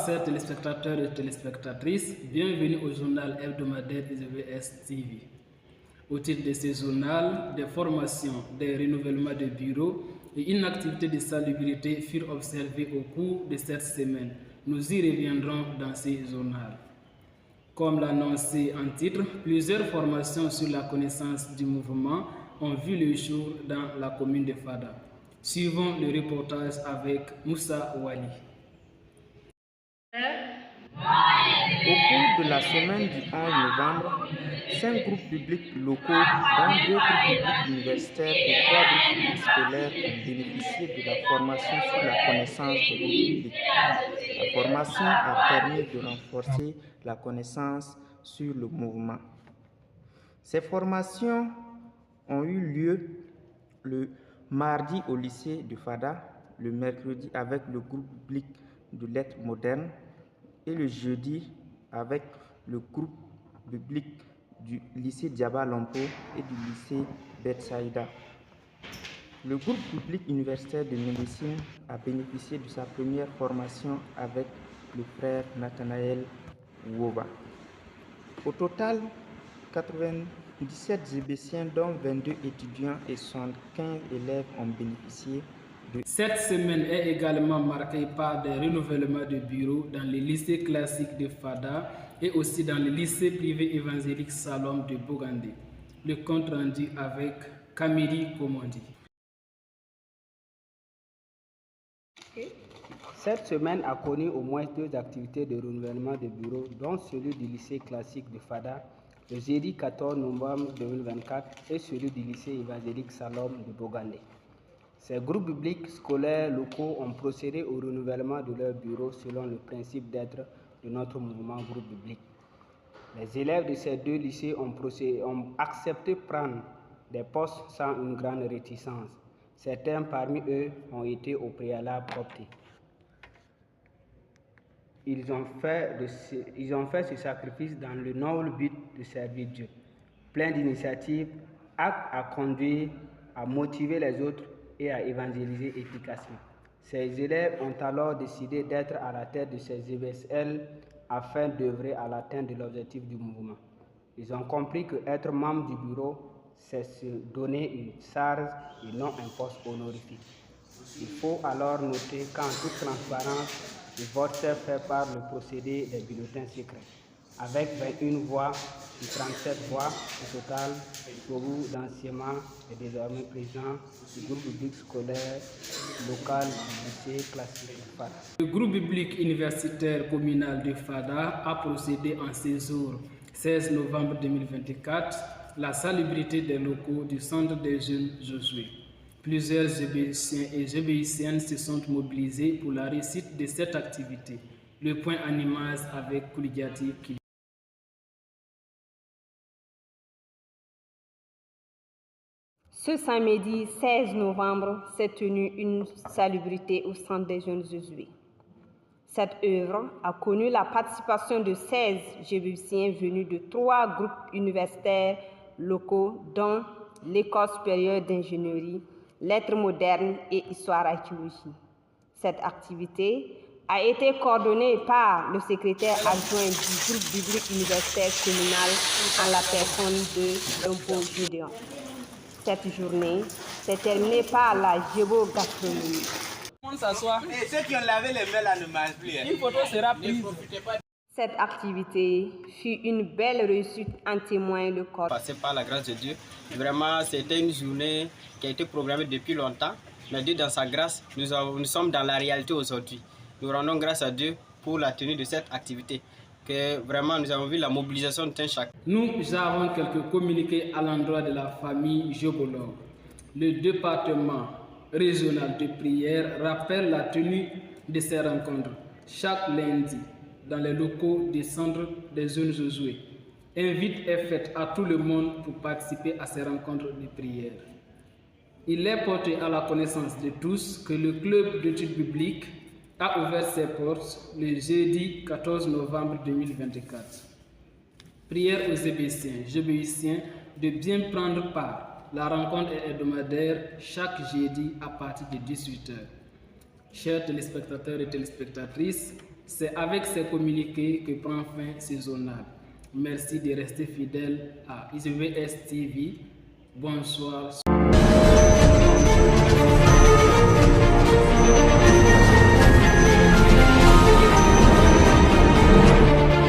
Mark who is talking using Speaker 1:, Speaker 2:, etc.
Speaker 1: chers téléspectateurs et téléspectatrices, bienvenue au journal hebdomadaire ISBS TV. Au titre de ce journal, des formations, des renouvellements de bureaux et une activité de salubrité furent observées au cours de cette semaine. Nous y reviendrons dans ce journal. Comme l'annonçait en titre, plusieurs formations sur la connaissance du mouvement ont vu le jour dans la commune de Fada. Suivons le reportage avec Moussa Wali.
Speaker 2: Au cours de la semaine du 11 novembre, 5 groupes publics locaux, dont 2 groupes publics universitaires et 3 groupes publics scolaires ont bénéficié de la formation sur la connaissance des groupes publics. La formation a permis de renforcer la connaissance sur le mouvement. Ces formations ont eu lieu le mardi au lycée de Fada, le mercredi avec le groupe public de lettres modernes et le jeudi avec le groupe public du lycée Diaba Lompo et du lycée Betsaïda. Le groupe public universitaire de médecine a bénéficié de sa première formation avec le frère Nathanaël Woba. Au total, 97 GBCiens, dont 22 étudiants et 75 élèves ont bénéficié de...
Speaker 1: Cette semaine est également marquée par des renouvellements de bureaux dans les lycées classiques de Fada et aussi dans le lycée privé évangélique Salom de Bogandé. Le compte rendu avec Kamiri Komondi.
Speaker 3: Cette semaine a connu au moins 2 activités de renouvellement de bureaux, dont celui du lycée classique de Fada, le jeudi 14 novembre 2024, et celui du lycée évangélique Salom de Bogandé. Ces groupes publics scolaires locaux ont procédé au renouvellement de leurs bureaux selon le principe d'être de notre mouvement groupe public. Les élèves de ces 2 lycées ont accepté prendre des postes sans une grande réticence. Certains parmi eux ont été au préalable optés. Ils ont fait ce sacrifice dans le noble but de servir Dieu. Plein d'initiatives, aptes à conduire, à motiver les autres et à évangéliser efficacement. Ces élèves ont alors décidé d'être à la tête de ces EBSL afin d'œuvrer à l'atteinte de l'objectif du mouvement. Ils ont compris que être membre du bureau, c'est se donner une charge et non un poste honorifique. Il faut alors noter qu'en toute transparence, le vote s'est fait par le procédé des bulletins secrets. Avec 21 voix et 37 voix au total, Togo d'Anciema est désormais président du groupe public scolaire local du lycée classique de Fada.
Speaker 1: Le groupe public universitaire communal de Fada a procédé en séjour 16 novembre 2024 la salubrité des locaux du centre des jeunes Josué. Plusieurs GBCiens et GBIciennes se sont mobilisés pour la réussite de cette activité. Le point animage avec Koulidiati Kili.
Speaker 4: Ce samedi 16 novembre s'est tenue une salubrité au centre des jeunes Josué. Cette œuvre a connu la participation de 16 GBIciens venus de 3 groupes universitaires locaux, dont l'École supérieure d'ingénierie, lettres modernes et histoire archéologie. Cette activité a été coordonnée par le secrétaire adjoint du groupe public universitaire communal en la personne de Lompo Gédéon. Cette journée s'est terminée par la géogastronomie.
Speaker 5: Et ceux qui ont lavé les mains là ne mangent plus.
Speaker 1: Une photo sera prise.
Speaker 4: Cette activité fut une belle réussite, en témoigne le corps.
Speaker 6: Passé par la grâce de Dieu. Vraiment, c'était une journée qui a été programmée depuis longtemps. Mais Dieu, dans sa grâce, nous sommes dans la réalité aujourd'hui. Nous rendons grâce à Dieu pour la tenue de cette activité. Que vraiment, nous avons vu la mobilisation de chacun.
Speaker 1: Nous avons quelques communiqués à l'endroit de la famille Jobolog. Le département régional de prière rappelle la tenue de ces rencontres chaque lundi dans les locaux des centres des jeunes Josué. Invite est faite à tout le monde pour participer à ces rencontres de prière. Il est porté à la connaissance de tous que le club d'études bibliques a ouvert ses portes le jeudi 14 novembre 2024. Prière aux GBIciens de bien prendre part. La rencontre est hebdomadaire chaque jeudi à partir de 18 h. Chers téléspectateurs et téléspectatrices, C'est avec ces communiqués que prend fin ce journal. Merci de rester fidèle à ISVS TV. Bonsoir.